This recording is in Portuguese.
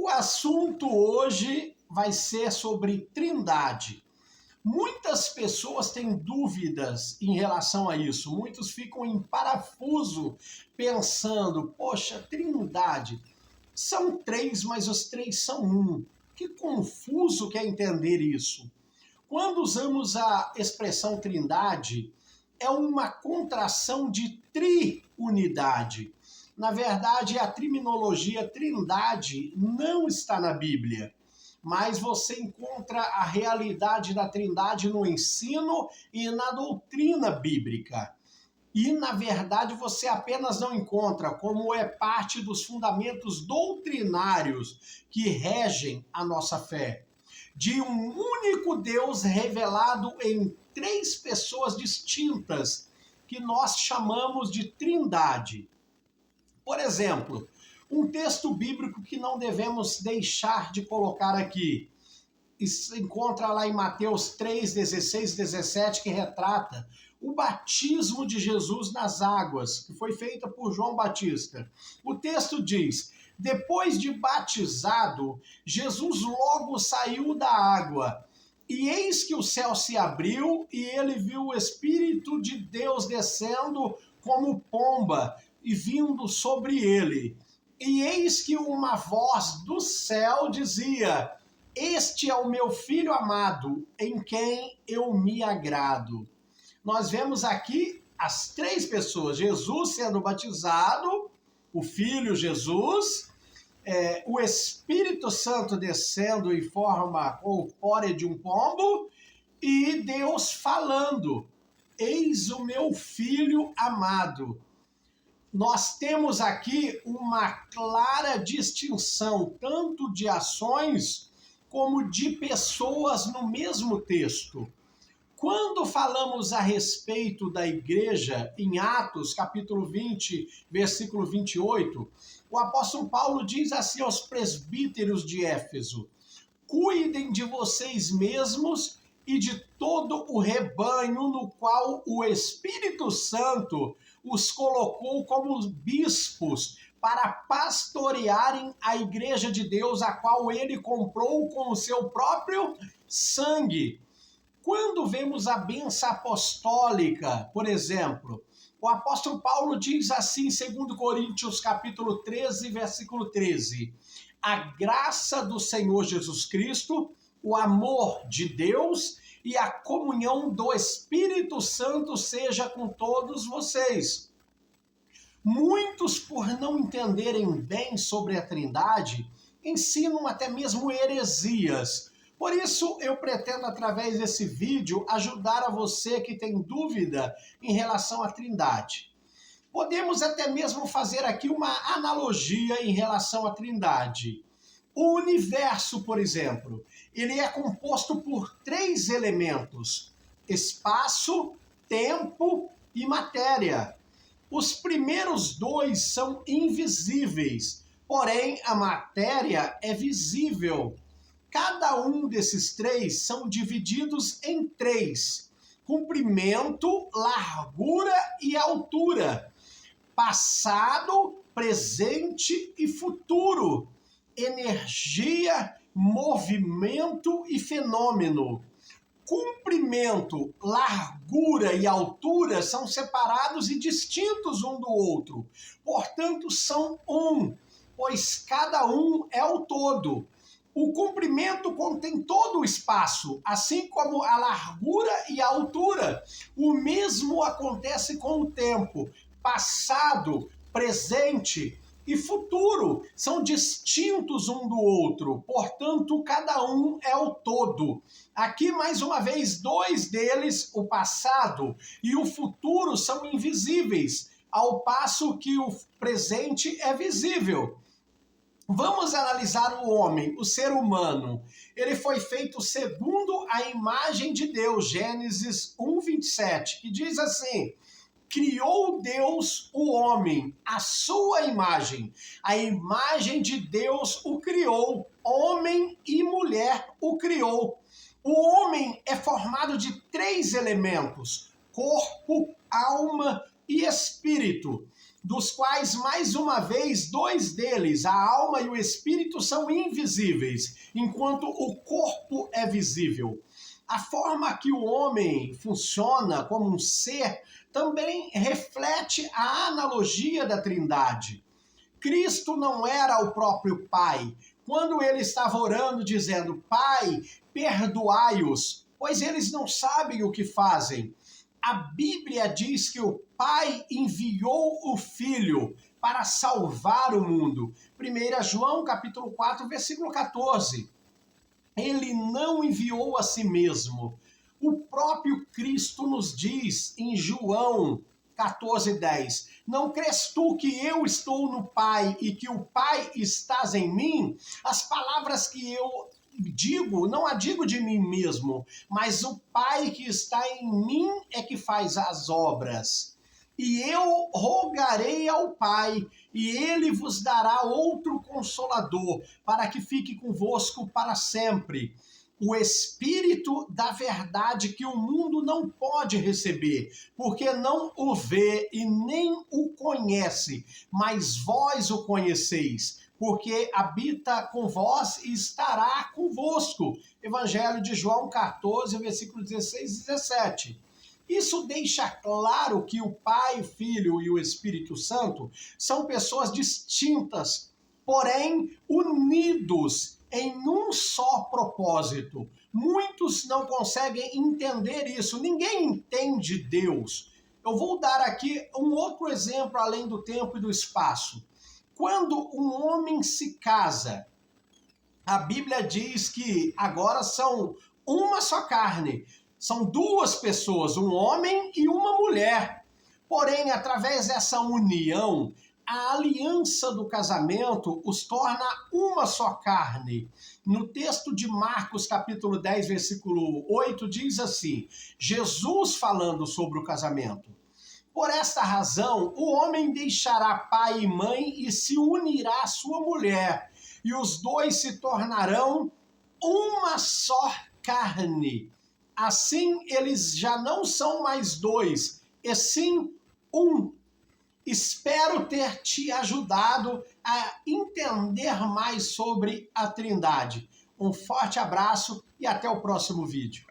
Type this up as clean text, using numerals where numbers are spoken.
assunto hoje vai ser sobre Trindade. Muitas pessoas têm dúvidas em relação a isso. Muitos ficam em parafuso pensando, poxa, Trindade, são três, mas os três são um. Que confuso que é entender isso. Quando usamos a expressão Trindade, é uma contração de triunidade. Na verdade, a terminologia Trindade não está na Bíblia, mas você encontra a realidade da Trindade no ensino e na doutrina bíblica. E, na verdade, você apenas não encontra, como é parte dos fundamentos doutrinários que regem a nossa fé, de um único Deus revelado em três pessoas distintas, que nós chamamos de Trindade. Por exemplo, um texto bíblico que não devemos deixar de colocar aqui. Se encontra lá em Mateus 3, 16 e 17, que retrata o batismo de Jesus nas águas, que foi feita por João Batista. O texto diz: depois de batizado, Jesus logo saiu da água. E eis que o céu se abriu e ele viu o Espírito de Deus descendo como pomba e vindo sobre ele. E eis que uma voz do céu dizia: este é o meu filho amado, em quem eu me agrado. Nós vemos aqui as três pessoas: Jesus sendo batizado, o Filho Jesus, o Espírito Santo descendo em forma corpórea de um pombo e Deus falando: eis o meu filho amado. Nós temos aqui uma clara distinção, tanto de ações como de pessoas no mesmo texto. Quando falamos a respeito da igreja, em Atos, capítulo 20, versículo 28, o apóstolo Paulo diz assim aos presbíteros de Éfeso: cuidem de vocês mesmos e de todo o rebanho no qual o Espírito Santo os colocou como bispos para pastorearem a igreja de Deus, a qual ele comprou com o seu próprio sangue. Quando vemos a bênção apostólica, por exemplo, o apóstolo Paulo diz assim em 2 Coríntios capítulo 13, versículo 13: a graça do Senhor Jesus Cristo, o amor de Deus e a comunhão do Espírito Santo seja com todos vocês. Muitos, por não entenderem bem sobre a Trindade, ensinam até mesmo heresias. Por isso, eu pretendo, através desse vídeo, ajudar a você que tem dúvida em relação à Trindade. Podemos até mesmo fazer aqui uma analogia em relação à Trindade. O universo, por exemplo, ele é composto por três elementos: espaço, tempo e matéria. Os primeiros dois são invisíveis, porém a matéria é visível. Cada um desses três são divididos em três: comprimento, largura e altura, passado, presente e futuro, energia, movimento e fenômeno. Comprimento, largura e altura são separados e distintos um do outro. Portanto, são um, pois cada um é o todo. O comprimento contém todo o espaço, assim como a largura e a altura. O mesmo acontece com o tempo. Passado, presente e futuro são distintos um do outro, portanto, cada um é o todo. Aqui, mais uma vez, dois deles, o passado e o futuro, são invisíveis, ao passo que o presente é visível. Vamos analisar o homem, o ser humano. Ele foi feito segundo a imagem de Deus, Gênesis 1:27, que diz assim: criou Deus o homem, a sua imagem. A imagem de Deus o criou, homem e mulher o criou. O homem é formado de três elementos: corpo, alma e espírito. dos quais, mais uma vez, dois deles, a alma e o espírito, são invisíveis, enquanto o corpo é visível. A forma que o homem funciona como um ser também reflete a analogia da Trindade. Cristo não era o próprio Pai. Quando ele estava orando, dizendo: Pai, perdoai-os, pois eles não sabem o que fazem. A Bíblia diz que o Pai enviou o Filho para salvar o mundo. 1 João capítulo 4, versículo 14. Ele não enviou a si mesmo. O próprio Cristo nos diz em João 14:10, não crês tu que eu estou no Pai e que o Pai estás em mim? As palavras que eu digo, não a digo de mim mesmo, mas o Pai que está em mim é que faz as obras. E eu rogarei ao Pai, e ele vos dará outro Consolador, para que fique convosco para sempre. O Espírito da verdade que o mundo não pode receber, porque não o vê e nem o conhece, mas vós o conheceis, porque habita com vós e estará convosco. Evangelho de João 14, versículo 16 e 17. Isso deixa claro que o Pai, o Filho e o Espírito Santo são pessoas distintas, porém unidos em um só propósito. Muitos não conseguem entender isso. Ninguém entende Deus. Eu vou dar aqui um outro exemplo além do tempo e do espaço. Quando um homem se casa, a Bíblia diz que agora são uma só carne. São duas pessoas, um homem e uma mulher. Porém, através dessa união, a aliança do casamento os torna uma só carne. No texto de Marcos, capítulo 10, versículo 8, diz assim, Jesus falando sobre o casamento. Por esta razão, o homem deixará pai e mãe e se unirá à sua mulher, e os dois se tornarão uma só carne. Assim, eles já não são mais dois, e sim um. Espero ter te ajudado a entender mais sobre a Trindade. Um forte abraço e até o próximo vídeo.